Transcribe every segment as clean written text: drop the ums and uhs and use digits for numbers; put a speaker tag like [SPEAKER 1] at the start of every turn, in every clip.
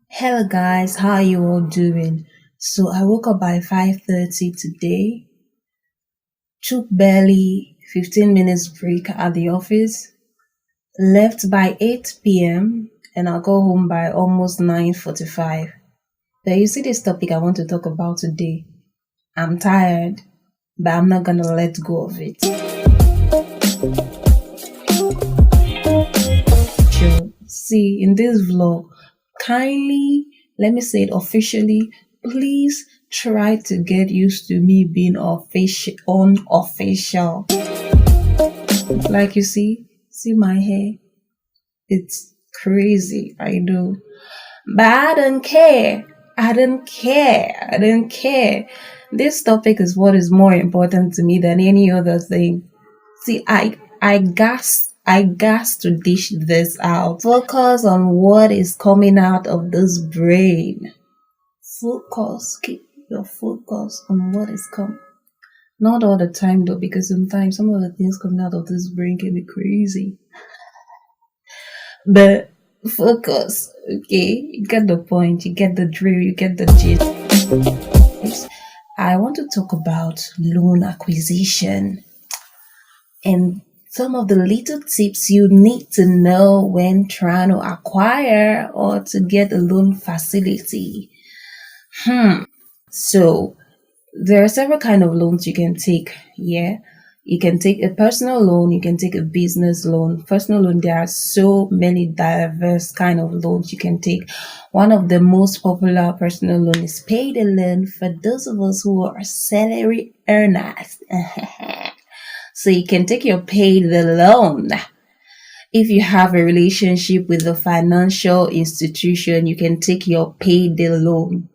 [SPEAKER 1] Hello guys, how are you all doing? So I woke up by 5:30 today, took barely 15 minutes break at the office, left by 8 p.m. and I'll go home by almost 9:45. But you see this topic I want to talk about today. I'm tired, but I'm not gonna let go of it. Sure. See, in this vlog, kindly, let me say it officially, please try to get used to me being unofficial. Like you see my hair? It's crazy, I know. But I don't care. I don't care. I don't care. This topic is what is more important to me than any other thing. See, I gas to dish this out. Focus on what is coming out of this brain. Focus. Keep your focus on what is coming. Not all the time though, because sometimes some of the things coming out of this brain can be crazy. But focus, okay? You get the point, you get the drill, you get the gist. I want to talk about loan acquisition and some of the little tips you need to know when trying to acquire or to get a loan facility. So there are several kind of loans you can take. Yeah, you can take a personal loan, you can take a business loan. Personal loan, there are so many diverse kind of loans you can take. One of the most popular personal loan is payday loan for those of us who are salary earners. So you can take your payday loan. If you have a relationship with a financial institution, you can take your payday loan.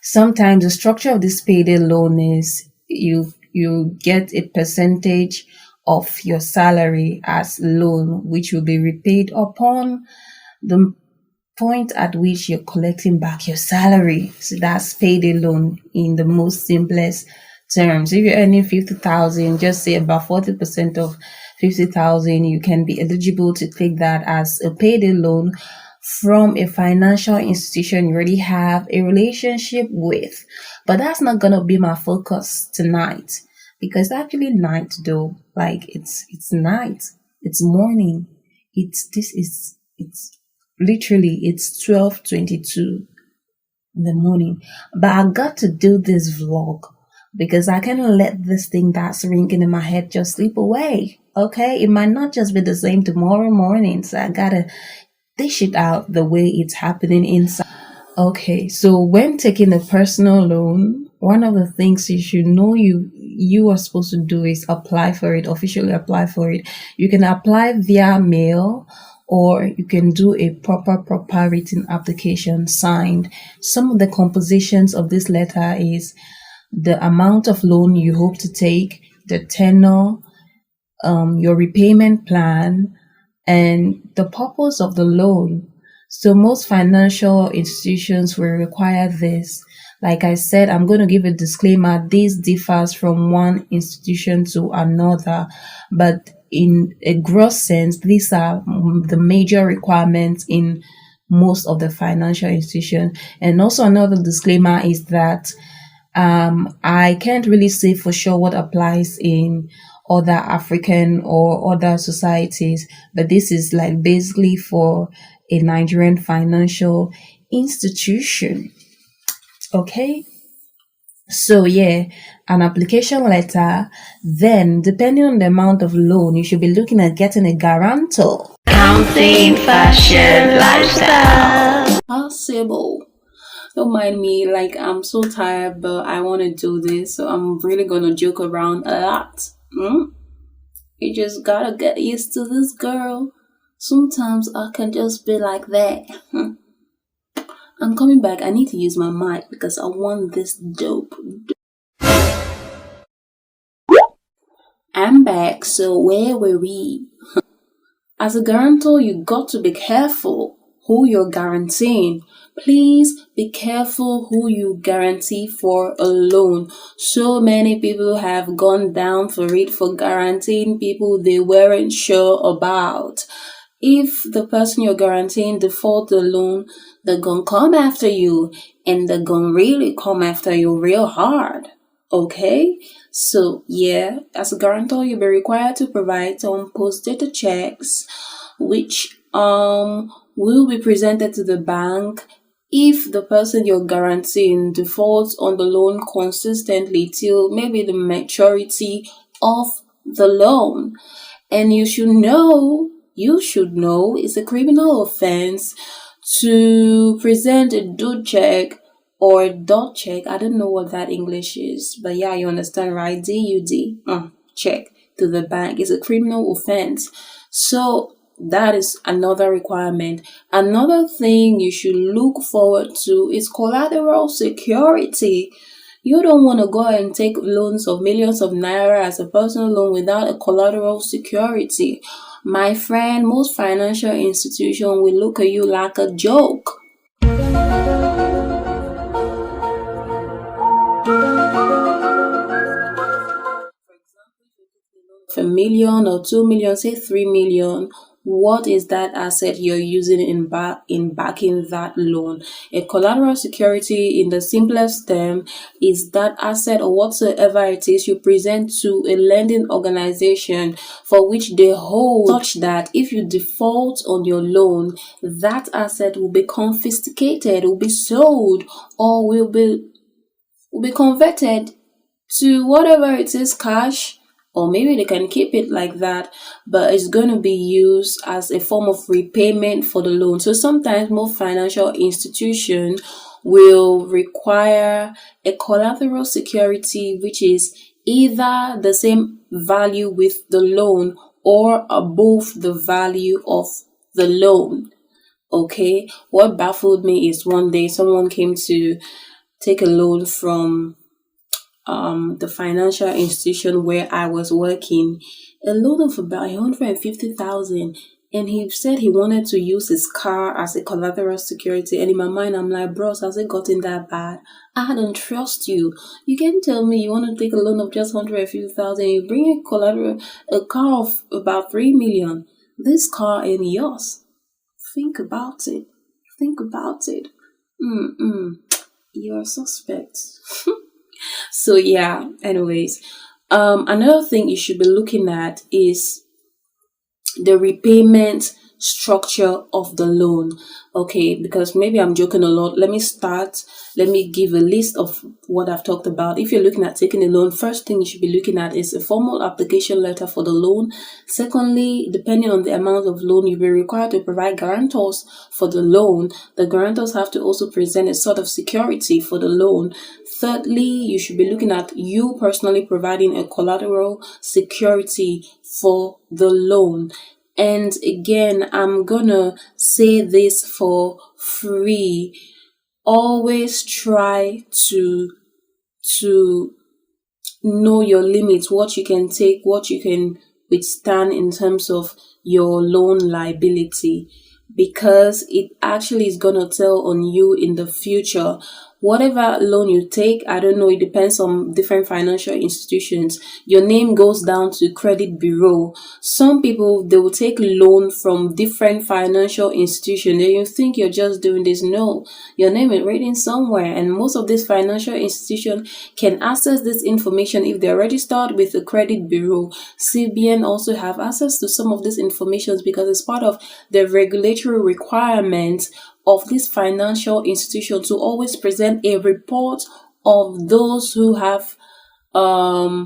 [SPEAKER 1] Sometimes the structure of this payday loan is you get a percentage of your salary as loan, which will be repaid upon the point at which you're collecting back your salary. So that's payday loan in the most simplest terms. If you're earning 50,000, just say about 40% of 50,000, you can be eligible to take that as a payday loan from a financial institution you already have a relationship with. But that's not gonna be my focus tonight, because actually night though, like it's night, it's morning, it's literally it's 12:22 in the morning. But I got to do this vlog because I can't let this thing that's ringing in my head just sleep away. Okay, it might not just be the same tomorrow morning, so I gotta dish it out the way it's happening inside. Okay, so when taking a personal loan, one of the things you should know you are supposed to do is apply for it, officially apply for it. You can apply via mail, or you can do a proper written application signed. Some of the compositions of this letter is the amount of loan you hope to take, the tenor, your repayment plan, and the purpose of the loan. So most financial institutions will require this. Like I said, I'm going to give a disclaimer. This differs from one institution to another, but in a gross sense, these are the major requirements in most of the financial institutions. And also another disclaimer is that I can't really say for sure what applies in other African or other societies, but this is like basically for a Nigerian financial institution. Okay. So yeah, an application letter. Then, depending on the amount of loan, you should be looking at getting a guarantor.
[SPEAKER 2] Counting fashion lifestyle.
[SPEAKER 1] Possible. Don't mind me, like I'm so tired, but I want to do this, so I'm really gonna joke around a lot. You just gotta get used to this, girl. Sometimes I can just be like that. I'm coming back. I need to use my mic because I want this dope. I'm back. So where were we? As a guarantor, you got to be careful who you're guaranteeing. Please be careful who you guarantee for a loan. So many people have gone down for it for guaranteeing people they weren't sure about. if the person you're guaranteeing default the loan, they're gonna come after you, and they're gonna really come after you real hard. Okay? So yeah, as a guarantor, you'll be required to provide some post-dated checks, which will be presented to the bank if the person you're guaranteeing defaults on the loan consistently till maybe the maturity of the loan. And you should know it's a criminal offense to present a due check or dot check. I don't know what that English is, but yeah, you understand, right? DUD check to the bank is a criminal offense. So that is another requirement. Another thing you should look forward to is collateral security. You don't want to go and take loans of millions of naira as a personal loan without a collateral security. My friend, most financial institutions will look at you like a joke. A million or 2 million, say 3 million, what is that asset you're using in backing that loan? A collateral security, in the simplest term, is that asset or whatsoever it is you present to a lending organization for which they hold, such that if you default on your loan, that asset will be confiscated, will be sold, or will be converted to whatever it is, cash, or maybe they can keep it like that, but it's going to be used as a form of repayment for the loan. So sometimes most financial institutions will require a collateral security, which is either the same value with the loan or above the value of the loan. Okay, what baffled me is one day someone came to take a loan from the financial institution where I was working, a loan of about 150,000, and he said he wanted to use his car as a collateral security. And in my mind, I'm like, bros, has it gotten that bad? I don't trust you. You can tell me you want to take a loan of just 150,000, you bring a car of about 3 million. This car ain't yours. Think about it. You're a suspect. So yeah, anyways, another thing you should be looking at is the repayment structure of the loan. Okay, because maybe I'm joking a lot. Let me give a list of what I've talked about. If you're looking at taking a loan, first thing you should be looking at is a formal application letter for the loan. Secondly, depending on the amount of loan, you'll be required to provide guarantors for the loan. The guarantors have to also present a sort of security for the loan. Thirdly, you should be looking at you personally providing a collateral security for the loan. And again, I'm gonna say this for free. Always try to know your limits, what you can take, what you can withstand in terms of your loan liability, because it actually is gonna tell on you in the future. Whatever loan you take, I don't know, it depends on different financial institutions. Your name goes down to credit bureau. Some people, they will take loan from different financial institutions. And you think you're just doing this. No, your name is written somewhere. And most of these financial institutions can access this information if they're registered with the credit bureau. CBN also have access to some of this information because it's part of the regulatory requirements of this financial institution to always present a report of those who have a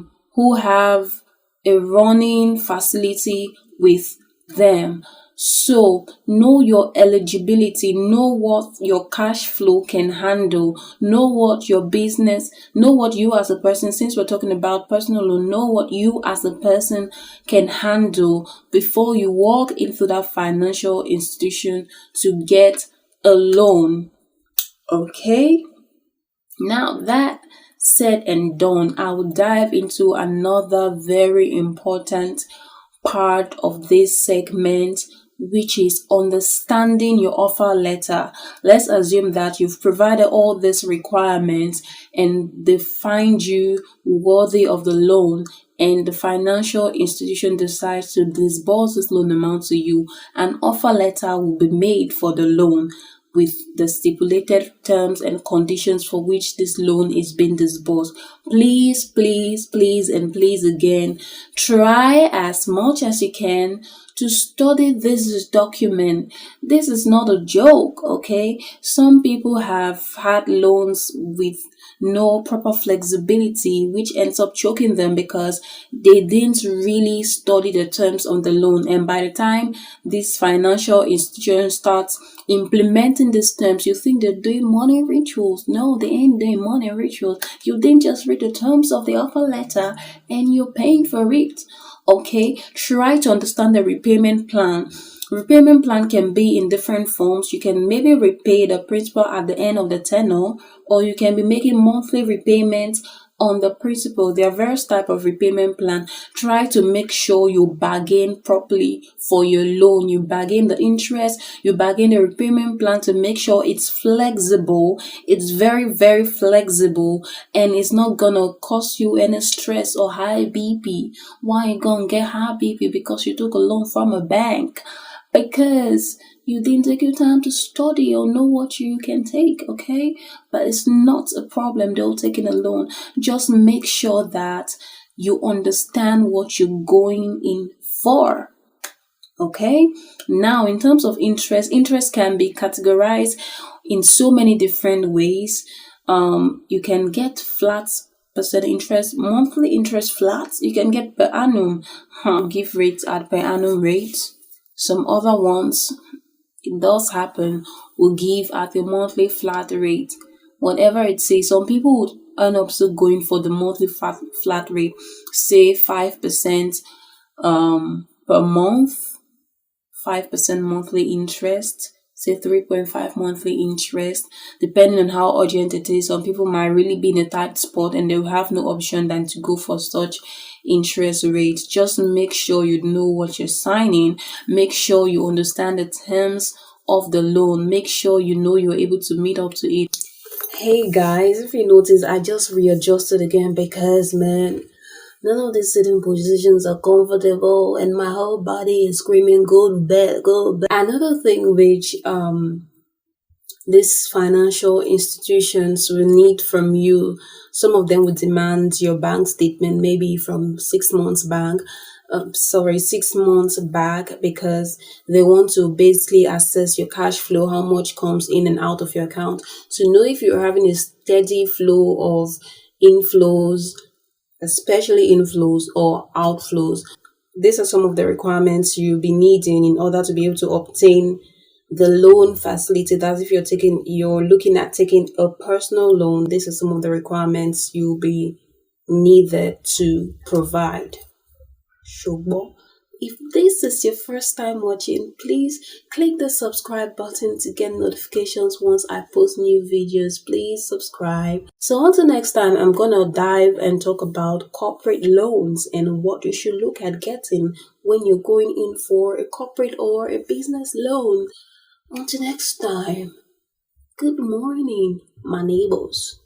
[SPEAKER 1] running facility with them. So know your eligibility, know what your cash flow can handle, know what your business, know what you as a person, since we're talking about personal loan, know what you as a person can handle before you walk into that financial institution to get a loan. Okay, now that said and done, I will dive into another very important part of this segment, which is understanding your offer letter. Let's assume that you've provided all these requirements and they find you worthy of the loan, and the financial institution decides to disburse this loan amount to you, an offer letter will be made for the loan with the stipulated terms and conditions for which this loan is being disbursed. Please, please, please, and please again, try as much as you can to study this document. This is not a joke, okay? Some people have had loans with no proper flexibility, which ends up choking them because they didn't really study the terms on the loan. And by the time this financial institution starts implementing these terms, you think they're doing money rituals. No, they ain't doing money rituals. You didn't just read the terms of the offer letter and you're paying for it. Okay, try to understand the repayment plan. Repayment plan can be in different forms. You can maybe repay the principal at the end of the tenure, or you can be making monthly repayments on the principal. There are various types of repayment plan. Try to make sure you bargain properly for your loan. You bargain the interest, you bargain the repayment plan to make sure it's flexible. It's very, very flexible, and it's not gonna cause you any stress or high BP. Why you gonna get high BP? Because you took a loan from a bank. Because you didn't take your time to study or know what you can take, okay? But it's not a problem though taking a loan. Just make sure that you understand what you're going in for. Okay, now in terms of interest can be categorized in so many different ways. You can get flat percent interest, monthly interest flat. You can get per annum, give rates at per annum rate. Some other ones, it does happen, will give at a monthly flat rate. Whatever it says, some people would end up still going for the monthly flat rate, say 5% per month, 5% monthly interest, say 3.5 monthly interest, depending on how urgent it is. Some people might really be in a tight spot and they will have no option than to go for such interest rates. Just make sure you know what you're signing. Make sure you understand the terms of the loan. Make sure you know you're able to meet up to it. Hey guys, if you notice, I just readjusted again because man, none of these sitting positions are comfortable and my whole body is screaming, go to bed, go to bed. Another thing which these financial institutions will need from you, some of them will demand your bank statement, maybe from 6 months back, 6 months back, because they want to basically assess your cash flow, how much comes in and out of your account, to know if you're having a steady flow of inflows, especially inflows or outflows. These are some of the requirements you'll be needing in order to be able to obtain the loan facility. That's if you're looking at taking a personal loan. These are some of the requirements you'll be needed to provide. Shogbo. If this is your first time watching, please click the subscribe button to get notifications once I post new videos. Please subscribe. So until next time, I'm gonna dive and talk about corporate loans and what you should look at getting when you're going in for a corporate or a business loan. Until next time, good morning, my neighbors.